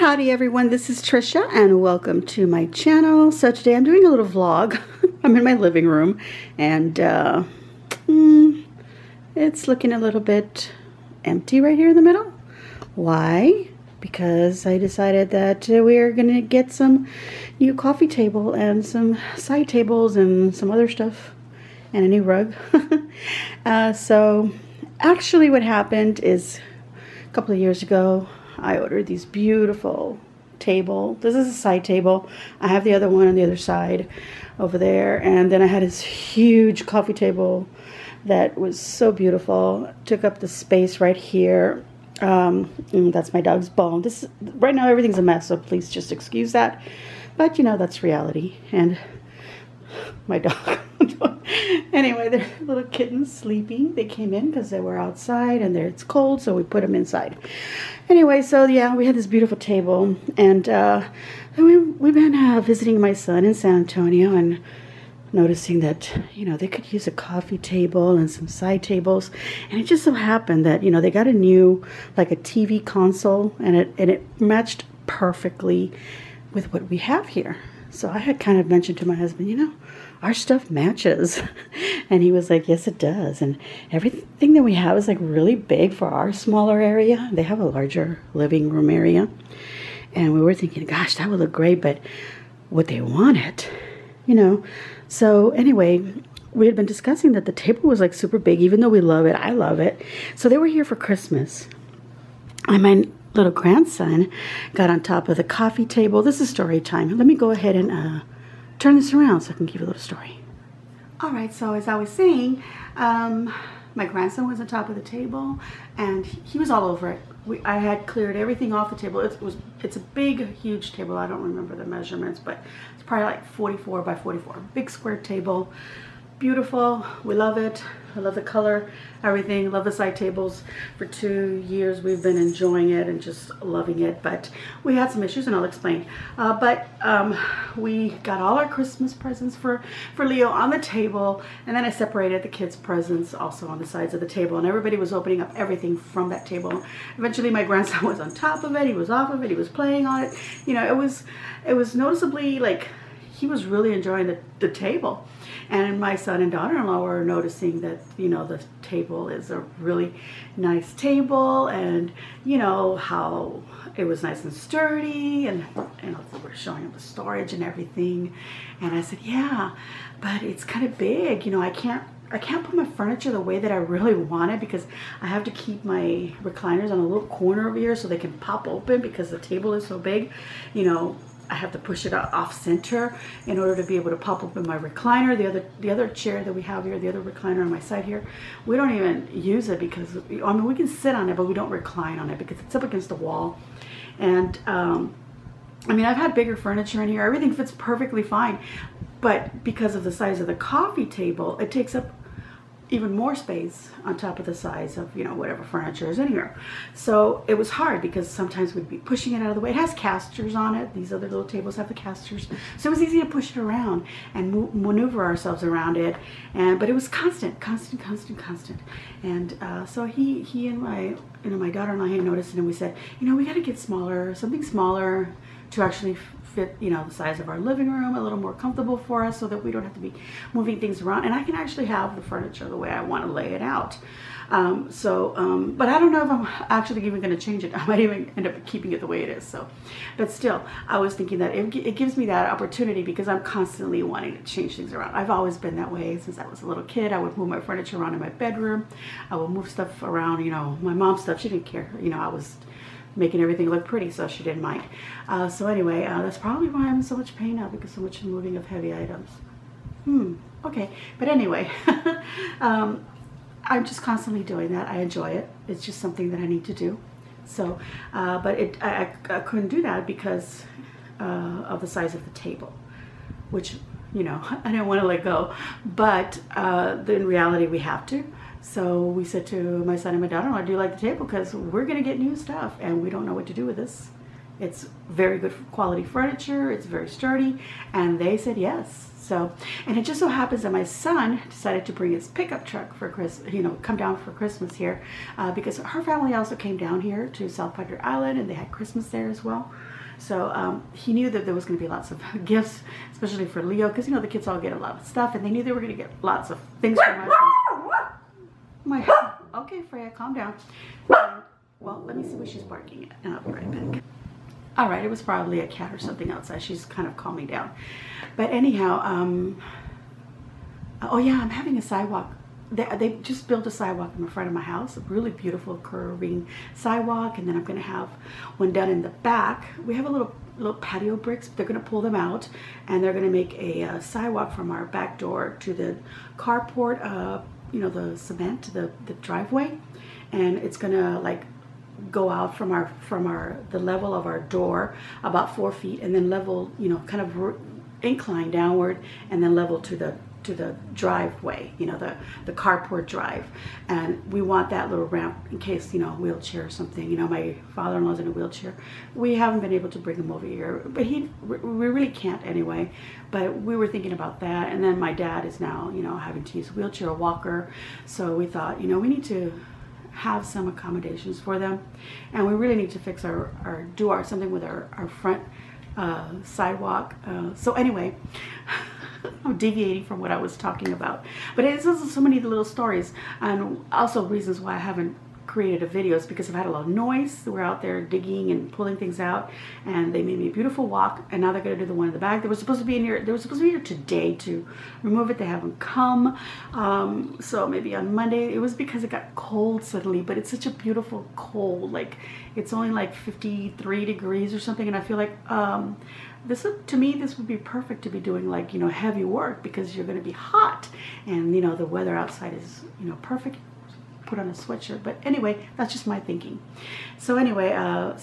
Howdy everyone, this is Trisha and welcome to my channel. So today I'm doing a little vlog. I'm in my living room and it's looking a little bit empty right here in the middle. Why? Because I decided that we're gonna get some new coffee table and some side tables and some other stuff and a new rug. So actually what happened is a couple of years ago I ordered these beautiful table. This is a side table. I have the other one on the other side over there, and then I had this huge coffee table that was so beautiful. Took up the space right here. That's my dog's bone. This right now everything's a mess, so please just excuse that. But you know, that's reality. And my dog. Anyway, they're little kittens sleeping. They came in because they were outside and it's cold, so we put them inside. Anyway, so yeah, we had this beautiful table, and we've been visiting my son in San Antonio and noticing that, you know, they could use a coffee table and some side tables. And it just so happened that, you know, they got a new, like a TV console, and it matched perfectly with what we have here. So I had kind of mentioned to my husband, you know, our stuff matches. And he was like, yes, it does. And everything that we have is like really big for our smaller area. They have a larger living room area. And we were thinking, gosh, that would look great, but would they want it? You know? So anyway, we had been discussing that the table was like super big, even though we love it. I love it. So they were here for Christmas. And my little grandson got on top of the coffee table. This is story time. Let me go ahead and turn this around so I can give you a little story. All right, so as I was saying, my grandson was on top of the table and he was all over it. I had cleared everything off the table. It's a big, huge table. I don't remember the measurements, but it's probably like 44 by 44. Big square table. Beautiful. We love it. I love the color, everything. Love the side tables. For 2 years we've been enjoying it and just loving it, but we had some issues and I'll explain. We got all our Christmas presents for Leo on the table, and then I separated the kids' presents also on the sides of the table, and everybody was opening up everything from that table. Eventually my grandson was on top of it, he was off of it, he was playing on it. You know, it was noticeably like he was really enjoying the table. And my son and daughter-in-law were noticing that, you know, the table is a really nice table, and, you know, how it was nice and sturdy, and we're showing them the storage and everything. And I said, yeah, but it's kind of big. You know, I can't put my furniture the way that I really want it because I have to keep my recliners on a little corner over here so they can pop open because the table is so big. You know, I have to push it off center in order to be able to pop open my recliner. The other chair that we have here, the other recliner on my side here, we don't even use it because, I mean, we can sit on it, but we don't recline on it because it's up against the wall. And I mean, I've had bigger furniture in here. Everything fits perfectly fine, but because of the size of the coffee table, it takes up even more space on top of the size of, you know, whatever furniture is in here. So it was hard because sometimes we'd be pushing it out of the way. It has casters on it. These other little tables have the casters. So it was easy to push it around and maneuver ourselves around it. But it was constant. And so he and my daughter-in-law had noticed it, and we said, you know, we got to get smaller, something smaller to actually fit, you know, the size of our living room, a little more comfortable for us so that we don't have to be moving things around, and I can actually have the furniture the way I want to lay it out. But I don't know if I'm actually even going to change it. I might even end up keeping it the way it is. So, but still, I was thinking that it gives me that opportunity because I'm constantly wanting to change things around. I've always been that way since I was a little kid. I would move my furniture around in my bedroom. I would move stuff around, you know, my mom's stuff. She didn't care. You know, I was making everything look pretty, so she didn't mind. So anyway, that's probably why I'm in so much pain now, because so much moving of heavy items. Okay, but anyway, I'm just constantly doing that. I enjoy it. It's just something that I need to do. So, but I couldn't do that because of the size of the table, which, you know, I didn't want to let go. But in reality, we have to. So we said to my son and my daughter-in-law, do you like the table? Because we're going to get new stuff and we don't know what to do with this. It's very good quality furniture. It's very sturdy. And they said yes. So, and it just so happens that my son decided to bring his pickup truck for Christmas, you know, come down for Christmas here, because her family also came down here to South Padre Island and they had Christmas there as well. So he knew that there was going to be lots of gifts, especially for Leo, because you know the kids all get a lot of stuff, and they knew they were going to get lots of things from us. Okay, Freya, calm down. Well, let me see what she's barking at, and I'll be right back. All right, it was probably a cat or something outside. She's kind of calming down. But anyhow, oh yeah, I'm having a sidewalk. They just built a sidewalk in the front of my house, a really beautiful curving sidewalk, and then I'm going to have one done in the back. We have a little patio bricks. They're going to pull them out, and they're going to make a sidewalk from our back door to the carport, you know, the cement, the driveway, and it's going to like go out from the level of our door about 4 feet, and then level, you know, kind of incline downward, and then level to the driveway, you know, the carport drive. And we want that little ramp in case, you know, wheelchair or something. You know, my father-in-law's in a wheelchair. We haven't been able to bring him over here, but we really can't anyway. But we were thinking about that. And then my dad is now, you know, having to use a wheelchair, a walker. So we thought, you know, we need to have some accommodations for them, and we really need to fix something with our front sidewalk. So anyway, I'm deviating from what I was talking about, but it's also so many little stories, and also reasons why I haven't created a video is because I've had a lot of noise. We're out there digging and pulling things out, and they made me a beautiful walk, and now they're going to do the one in the back. They were supposed to be in here. They were supposed to be here today to remove it. They haven't come, so maybe on Monday. It was because it got cold suddenly, but it's such a beautiful cold. Like, it's only like 53 degrees or something, and I feel like to me, this would be perfect to be doing, like, you know, heavy work, because you're going to be hot, and you know the weather outside is, you know, perfect. Put on a sweatshirt. But anyway, that's just my thinking. So anyway, I've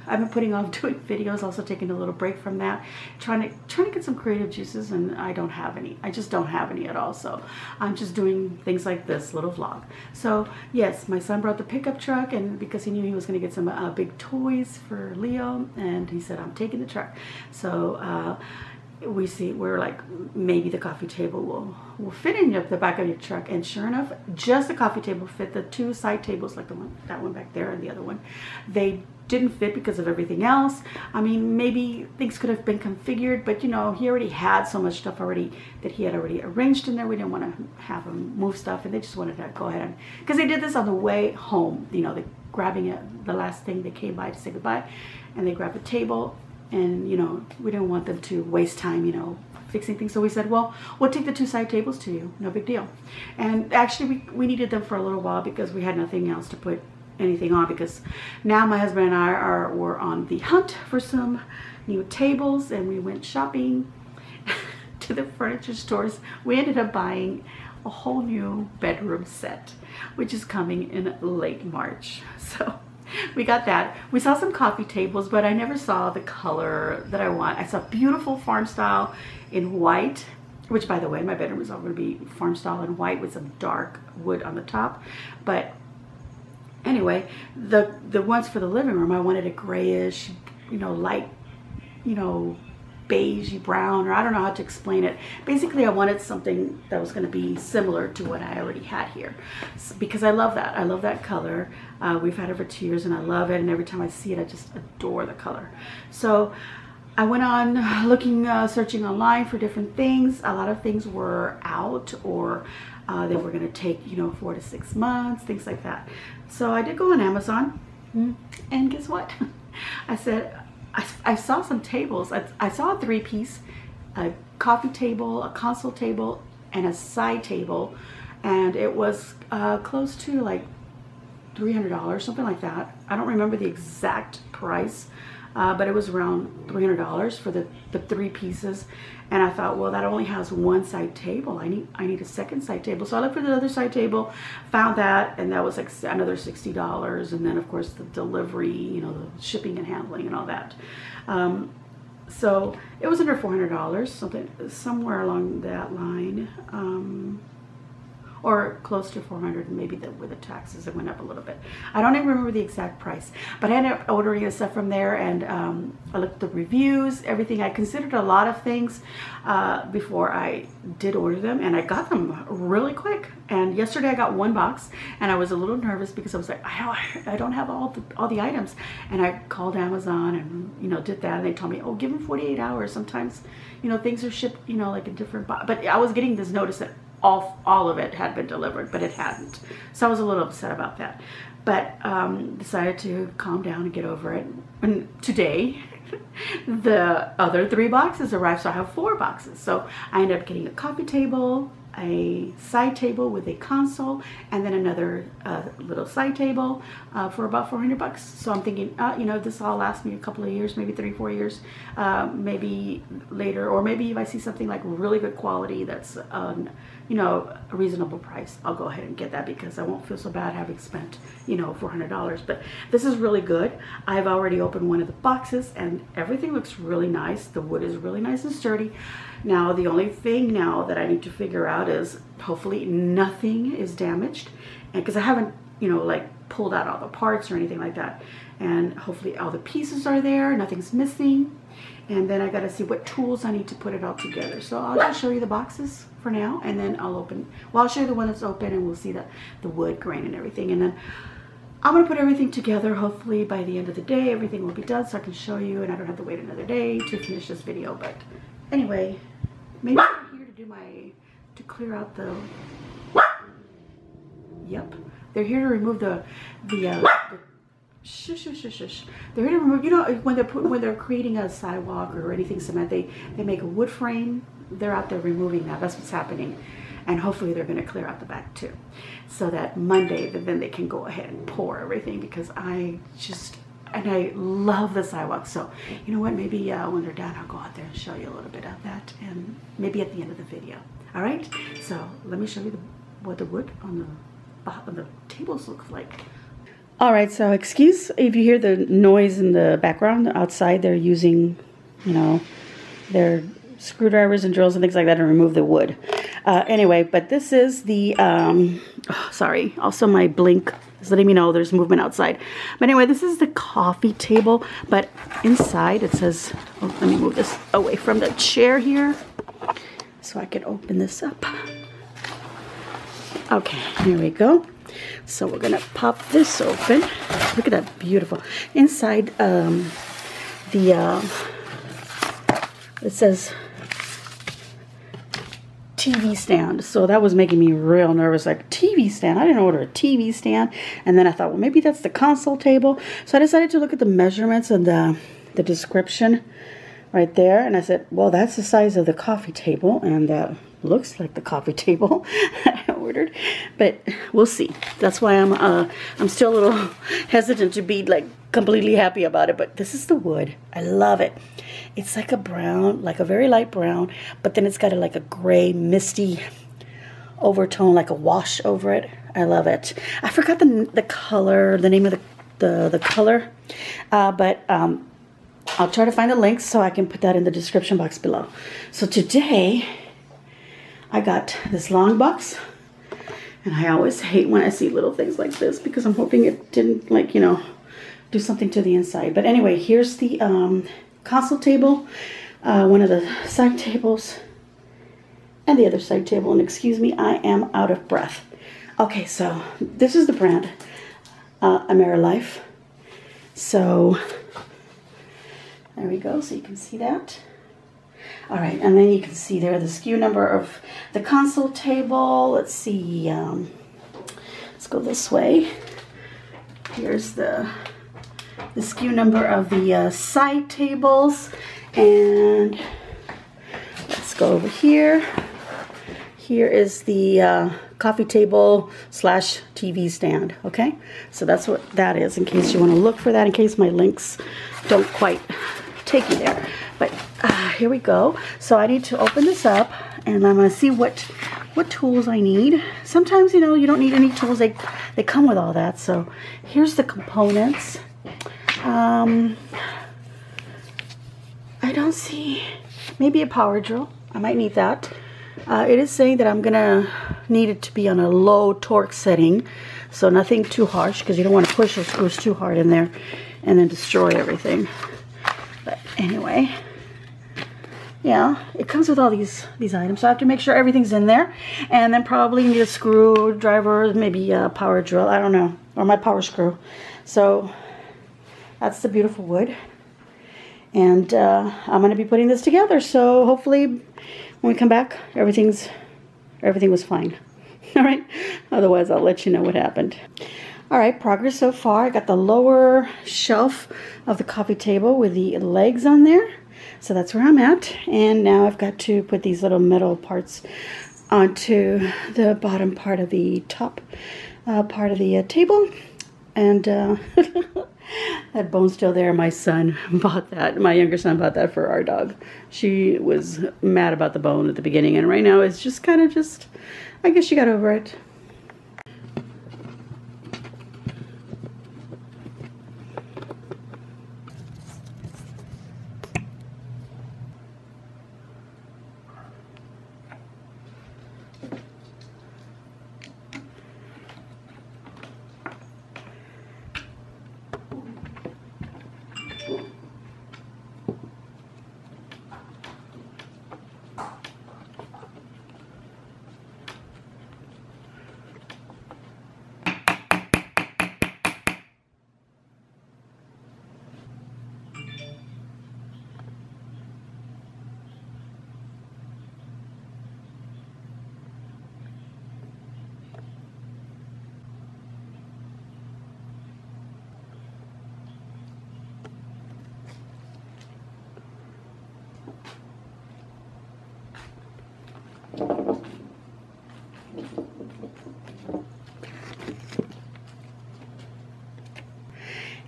been putting off doing videos, also taking a little break from that, trying to get some creative juices, and I don't have any. I just don't have any at all. So I'm just doing things like this little vlog. So yes, my son brought the pickup truck, and because he knew he was going to get some big toys for Leo, and he said, I'm taking the truck. So we're like, maybe the coffee table will fit in the back of your truck, and sure enough, just the coffee table fit. The two side tables, like that one back there and the other one, they didn't fit because of everything else. I mean, maybe things could have been configured, but you know, he already had so much stuff already that he had already arranged in there. We didn't want to have him move stuff, and they just wanted to go ahead and, because they did this on the way home, you know, they grabbing it, the last thing they came by to say goodbye, and they grabbed a table. And, you know, we didn't want them to waste time, you know, fixing things. So we said, well, we'll take the two side tables to you. No big deal. And actually, we needed them for a little while because we had nothing else to put anything on. Because now my husband and I were on the hunt for some new tables. And we went shopping to the furniture stores. We ended up buying a whole new bedroom set, which is coming in late March. So we got that. We saw some coffee tables, but I never saw the color that I want. I saw beautiful farm style in white, which, by the way, my bedroom is all going to be farm style in white with some dark wood on the top. But anyway, the ones for the living room, I wanted a grayish, you know, light, you know, beigey brown, or I don't know how to explain it. Basically, I wanted something that was going to be similar to what I already had here, because I love that. I love that color. We've had it for 2 years, and I love it, and every time I see it, I just adore the color. So I went on looking, searching online for different things. A lot of things were out, or they were going to take, you know, 4 to 6 months, things like that. So I did go on Amazon, and guess what? I saw some tables. I saw a 3-piece, a coffee table, a console table, and a side table, and it was close to like $300, something like that. I don't remember the exact price, but it was around $300 for the 3 pieces. And I thought, well, that only has one side table. I need a second side table. So I looked for the other side table, found that, and that was like another $60. And then of course the delivery, you know, the shipping and handling and all that. So it was under $400, somewhere along that line. or close to 400, and maybe with the taxes it went up a little bit. I don't even remember the exact price, but I ended up ordering the stuff from there, and I looked at the reviews, everything. I considered a lot of things before I did order them, and I got them really quick. And yesterday I got one box, and I was a little nervous because I was like, I don't have all the items. And I called Amazon and, you know, did that, and they told me, oh, give them 48 hours. Sometimes, you know, things are shipped, you know, like a different box. But I was getting this notice that all of it had been delivered, but it hadn't. So I was a little upset about that. But decided to calm down and get over it. And today, the other 3 boxes arrived, so I have 4 boxes. So I ended up getting a coffee table, a side table with a console, and then another little side table for about 400 bucks. So I'm thinking, you know, this all lasts me a couple of years, maybe 3-4 years, maybe later, or maybe if I see something like really good quality that's, you know, a reasonable price, I'll go ahead and get that, because I won't feel so bad having spent, you know, $400. But this is really good. I've already opened one of the boxes, and everything looks really nice. The wood is really nice and sturdy. Now, the only thing now that I need to figure out is hopefully nothing is damaged, and because I haven't, you know, like pulled out all the parts or anything like that, and hopefully all the pieces are there, nothing's missing. And then I got to see what tools I need to put it all together. So I'll just show you the boxes for now, and then I'll show you the one that's open, and we'll see the wood grain and everything. And then I'm going to put everything together. Hopefully by the end of the day, everything will be done, so I can show you, and I don't have to wait another day to finish this video. But anyway, maybe I'm here to clear out the, yep, they're here to remove the shush. They're here to remove, you know, when they're creating a sidewalk or anything cement, they make a wood frame. They're out there removing that. That's what's happening. And hopefully they're going to clear out the back too, so that Monday then they can go ahead and pour everything, because I love the sidewalk. So you know what, maybe when they're done, I'll go out there and show you a little bit of that, and maybe at the end of the video. All right, so let me show you what the wood on the tables looks like. All right, so excuse if you hear the noise in the background. Outside they're using, you know, their screwdrivers and drills and things like that to remove the wood. Anyway, but this is the, sorry, also my blink is letting me know there's movement outside. But anyway, this is the coffee table, but inside it says, oh, let me move this away from the chair here so I can open this up. Okay, here we go. So we're gonna pop this open. Look at that, beautiful. Inside, it says TV stand. So that was making me real nervous, like TV stand. I didn't order a TV stand. And then I thought, well, maybe that's the console table. So I decided to look at the measurements and the description right there. And I said, well, that's the size of the coffee table, and looks like the coffee table I ordered, but we'll see. That's why I'm still a little hesitant to be like completely happy about it. But this is the wood. I love it. It's like a brown, like a very light brown, but then it's got like a gray, misty overtone, like a wash over it. I love it. I forgot the color, the name of the color, but I'll try to find the links so I can put that in the description box below. So today I got this long box, and I always hate when I see little things like this, because I'm hoping it didn't, like, you know, do something to the inside. But anyway, here's the console table, one of the side tables, and the other side table. And excuse me, I am out of breath. Okay, so this is the brand Amerlife. So there we go, so you can see that. All right, and then you can see there the SKU number of the console table. Let's see, let's go this way. Here's the SKU number of the side tables, and let's go over here. Here is the coffee table / TV stand, okay? So that's what that is, in case you want to look for that, in case my links don't quite take you there. But here we go. So I need to open this up, and I'm going to see what tools I need. Sometimes, you know, you don't need any tools. They come with all that. So here's the components. I don't see, maybe a power drill. I might need that. It is saying that I'm going to need it to be on a low torque setting, so nothing too harsh, because you don't want to push those screws too hard in there and then destroy everything. But anyway, yeah, it comes with all these items, so I have to make sure everything's in there, and then probably need a screwdriver, maybe a power drill, I don't know, or my power screw. So that's the beautiful wood, and I'm going to be putting this together, so hopefully when we come back everything was fine. All right, otherwise I'll let you know what happened. All right, progress so far. I got the lower shelf of the coffee table with the legs on there, so that's where I'm at. And now I've got to put these little metal parts onto the bottom part of the top part of the table. And that bone's still there. My son bought that. My younger son bought that for our dog. She was mad about the bone at the beginning, and right now it's just kind of just, I guess she got over it.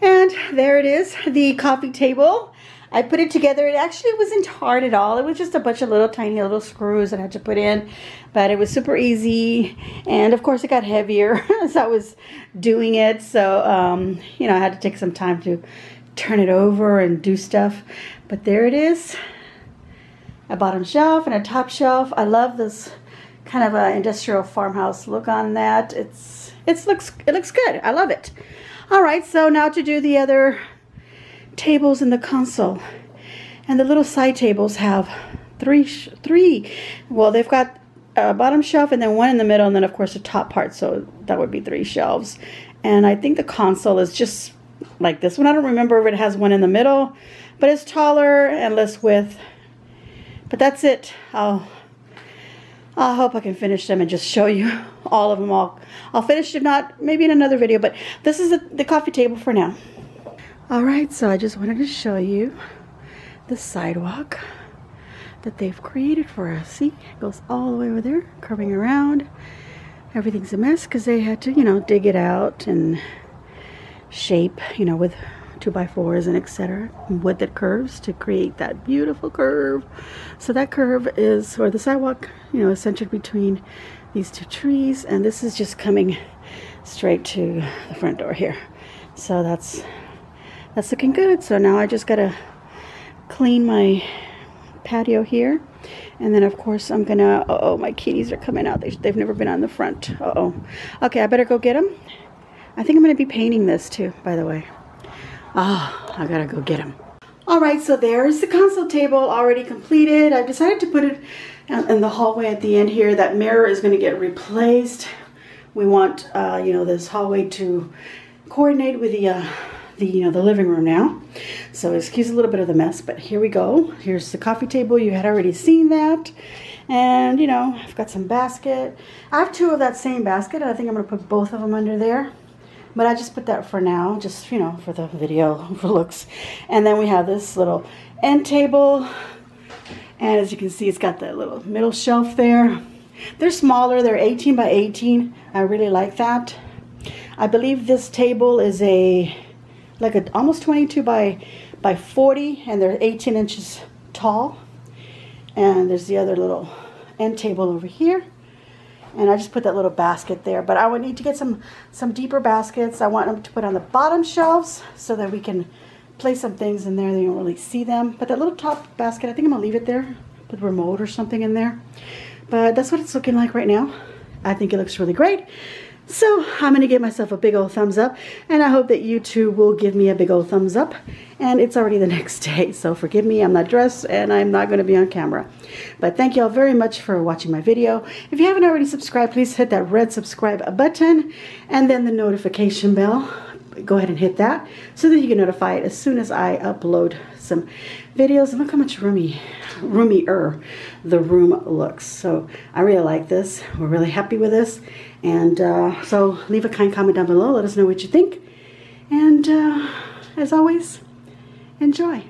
And there it is, the coffee table. I put it together. It actually wasn't hard at all. It was just a bunch of little tiny little screws that I had to put in, but it was super easy. And of course it got heavier as I was doing it. So, you know, I had to take some time to turn it over and do stuff. But there it is, a bottom shelf and a top shelf. I love this kind of a industrial farmhouse look on that. It looks good. I love it. All right, so now to do the other tables in the console. And the little side tables have three. Well, they've got a bottom shelf and then one in the middle, and then of course the top part, so that would be 3 shelves. And I think the console is just like this one. I don't remember if it has one in the middle, but it's taller and less width. But that's it. I hope I can finish them and just show you all of them. I'll finish, if not, maybe in another video, but this is the coffee table for now. All right, so I just wanted to show you the sidewalk that they've created for us. See, it goes all the way over there, curving around. Everything's a mess because they had to, you know, dig it out and shape, you know, with 2x4s and etc. Wood that curves to create that beautiful curve. So that curve is, or the sidewalk, you know, is centered between these 2 trees, and this is just coming straight to the front door here. So that's looking good. So now I just gotta clean my patio here, and then of course I'm gonna, uh-oh, my kitties are coming out. They've never been on the front. Uh-oh. Okay, I better go get them. I think I'm gonna be painting this too, by the way. Ah, I gotta go get them. All right, so there's the console table already completed. I've decided to put it in the hallway at the end here. That mirror is going to get replaced. We want, you know, this hallway to coordinate with the living room now. So excuse a little bit of the mess, but here we go. Here's the coffee table. You had already seen that. And, you know, I've got some basket. I have 2 of that same basket, and I think I'm going to put both of them under there. But I just put that for now, just, you know, for the video, for looks. And then we have this little end table. And as you can see, it's got that little middle shelf there. They're smaller. They're 18 by 18. I really like that. I believe this table is almost 22 by 40. And they're 18 inches tall. And there's the other little end table over here. And I just put that little basket there. But I would need to get some deeper baskets. I want them to put on the bottom shelves so that we can place some things in there. They don't really see them. But that little top basket, I think I'm going to leave it there. Put a remote or something in there. But that's what it's looking like right now. I think it looks really great. So I'm going to give myself a big old thumbs up, and I hope that you too will give me a big old thumbs up. And it's already the next day, so forgive me, I'm not dressed and I'm not going to be on camera. But thank you all very much for watching my video. If you haven't already subscribed, please hit that red subscribe button and then the notification bell. Go ahead and hit that so that you get notified as soon as I upload some videos. And look how much roomier the room looks. So I really like this. We're really happy with this. And so leave a kind comment down below. Let us know what you think. And as always, enjoy.